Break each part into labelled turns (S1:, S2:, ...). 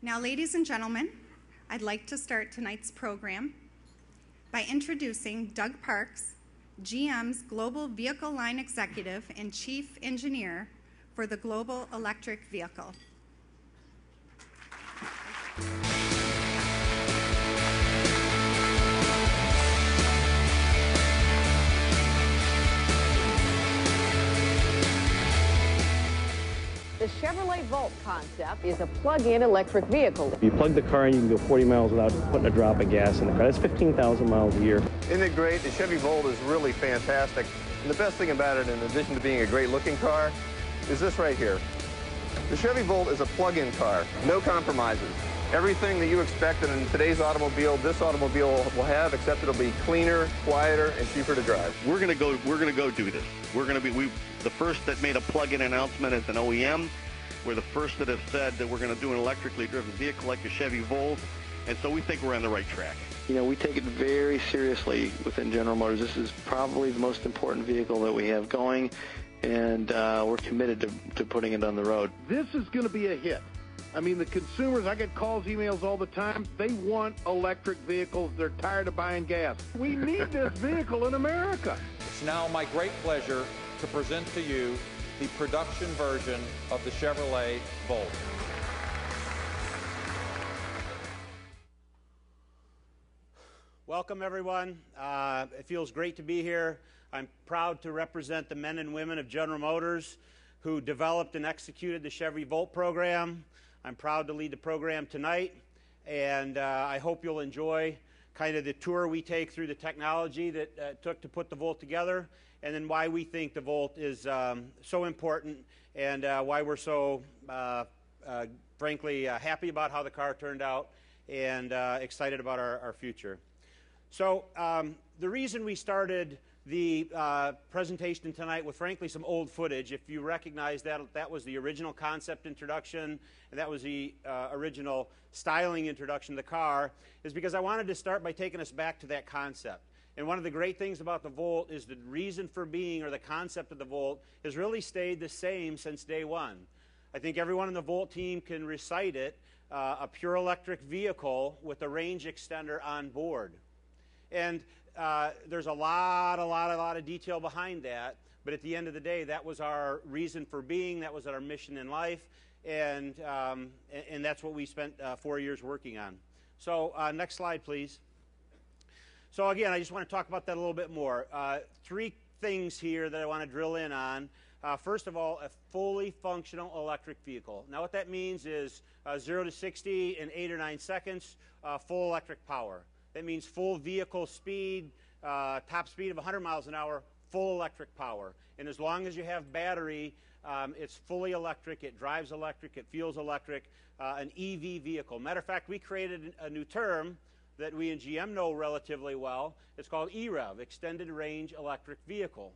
S1: Now, ladies and gentlemen, I'd like to start tonight's program by introducing Doug Parks, GM's Global Vehicle Line Executive and Chief Engineer for the Global Electric Vehicle.
S2: The Chevrolet Volt concept is a plug-in electric vehicle.
S3: You plug the car in, you can go 40 miles without putting a drop of gas in the car. That's 15,000 miles a year.
S4: Isn't it great? The Chevy Volt is really fantastic. And the best thing about it, in addition to being a great-looking car, is this right here. The Chevy Volt is a plug-in car, no compromises. Everything that you expect in today's automobile, this automobile will have, except it'll be cleaner, quieter, and cheaper to drive.
S5: We're gonna go do this. We're gonna be the first that made a plug-in announcement as an OEM. We're the first that have said that we're gonna do an electrically driven vehicle like a Chevy Volt, and so we think we're on the right track.
S6: You know, we take it very seriously within General Motors. This is probably the most important vehicle that we have going, and we're committed to putting it on the road.
S7: This is going to be a hit. I mean, the consumers, I get calls, emails all the time. They want electric vehicles. They're tired of buying gas. We need this vehicle in America.
S8: It's now my great pleasure to present to you the production version of the Chevrolet Volt.
S9: Welcome, everyone. It feels great to be here. I'm proud to represent the men and women of General Motors who developed and executed the Chevy Volt program. I'm proud to lead the program tonight, and I hope you'll enjoy kind of the tour we take through the technology that took to put the Volt together, and then why we think the Volt is so important, and why we're so, frankly, happy about how the car turned out and excited about our future. So the reason we started the presentation tonight with, frankly, some old footage, if you recognize that, that was the original concept introduction, and that was the original styling introduction of the car, is because I wanted to start by taking us back to that concept. And one of the great things about the Volt is the reason for being, or the concept of the Volt, has really stayed the same since day one. I think everyone in the Volt team can recite it, a pure electric vehicle with a range extender on board. And there's a lot of detail behind that, but at the end of the day, that was our reason for being, that was our mission in life, and that's what we spent 4 years working on. So next slide, please. So again, I just want to talk about that a little bit more. Three things here that I want to drill in on. First of all, a fully functional electric vehicle. Now what that means is 0 to 60 in 8 or 9 seconds, full electric power. That means full vehicle speed, top speed of 100 miles an hour, full electric power. And as long as you have battery, it's fully electric, it drives electric, it feels electric, an EV vehicle. Matter of fact, we created a new term that we in GM know relatively well. It's called EREV, Extended Range Electric Vehicle.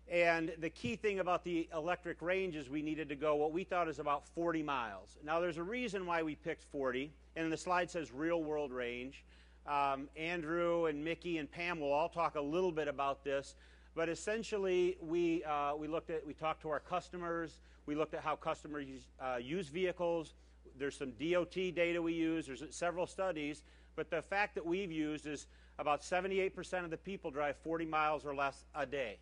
S9: And the key thing about the electric range is we needed to go what we thought is about 40 miles. Now there's a reason why we picked 40, and the slide says real world range. Andrew and Mickey and Pam will all talk a little bit about this, but essentially we talked to our customers, we looked at how customers use vehicles. There's some DOT data we use, there's several studies, but the fact that we've used is about 78% of the people drive 40 miles or less a day.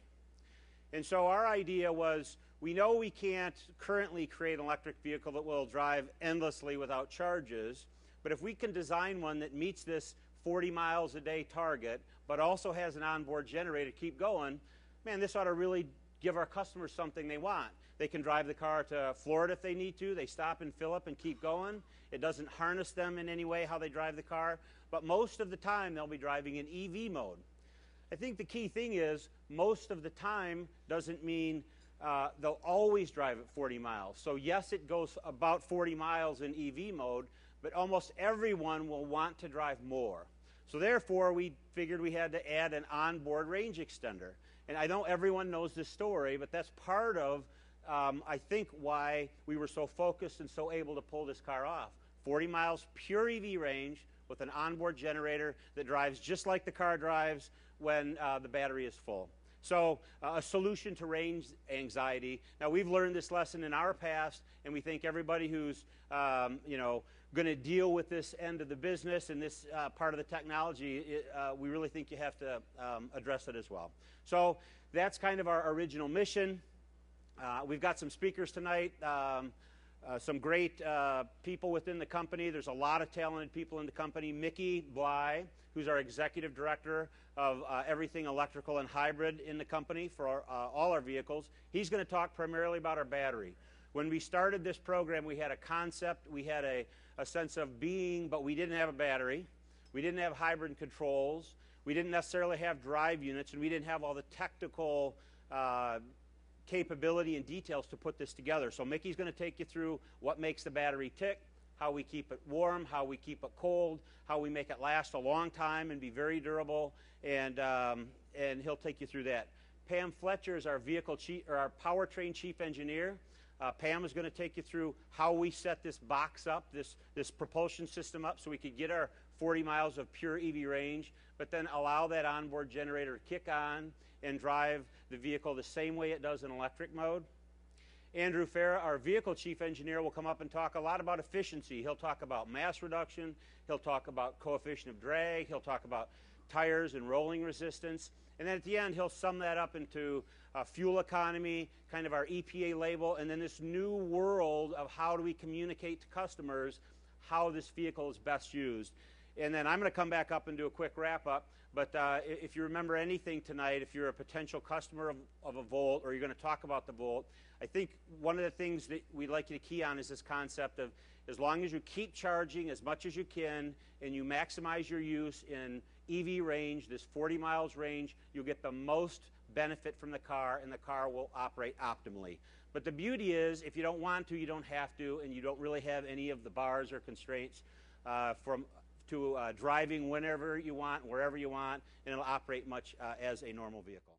S9: And so our idea was, we know we can't currently create an electric vehicle that will drive endlessly without charges, but if we can design one that meets this 40 miles a day target, but also has an onboard generator to keep going, man, this ought to really give our customers something they want. They can drive the car to Florida if they need to. They stop and fill up and keep going. It doesn't harness them in any way how they drive the car, but most of the time they'll be driving in EV mode. I think the key thing is most of the time doesn't mean they'll always drive at 40 miles. So yes, it goes about 40 miles in EV mode, but almost everyone will want to drive more. So therefore, we figured we had to add an onboard range extender. And I know everyone knows this story, but that's part of, I think, why we were so focused and so able to pull this car off. 40 miles pure EV range with an onboard generator that drives just like the car drives when the battery is full. So a solution to range anxiety. Now, we've learned this lesson in our past, and we think everybody who's going to deal with this end of the business and this part of the technology, we really think you have to address it as well. So that's kind of our original mission. We've got some speakers tonight, some great people within the company. There's a lot of talented people in the company. Mickey Bly, who's our executive director of everything electrical and hybrid in the company for all our vehicles. He's going to talk primarily about our battery. When we started this program, we had a concept, we had a sense of being, but we didn't have a battery. We didn't have hybrid controls. We didn't necessarily have drive units, and we didn't have all the technical capability and details to put this together. So Mickey's going to take you through what makes the battery tick, how we keep it warm, how we keep it cold, how we make it last a long time and be very durable, and he'll take you through that. Pam Fletcher is our our powertrain chief engineer. Pam is going to take you through how we set this box up, this propulsion system up, so we could get our 40 miles of pure EV range, but then allow that onboard generator to kick on and drive the vehicle the same way it does in electric mode. Andrew Farah, our vehicle chief engineer, will come up and talk a lot about efficiency. He'll talk about mass reduction. He'll talk about coefficient of drag. He'll talk about tires and rolling resistance. And then at the end, he'll sum that up into fuel economy, kind of our EPA label, and then this new world of how do we communicate to customers how this vehicle is best used. And then I'm going to come back up and do a quick wrap-up. But if you remember anything tonight, if you're a potential customer of a Volt, or you're going to talk about the Volt, I think one of the things that we'd like you to key on is this concept of as long as you keep charging as much as you can and you maximize your use in EV range, this 40 miles range, you'll get the most benefit from the car, and the car will operate optimally. But the beauty is, if you don't want to, you don't have to, and you don't really have any of the bars or constraints to driving whenever you want, wherever you want, and it'll operate much as a normal vehicle.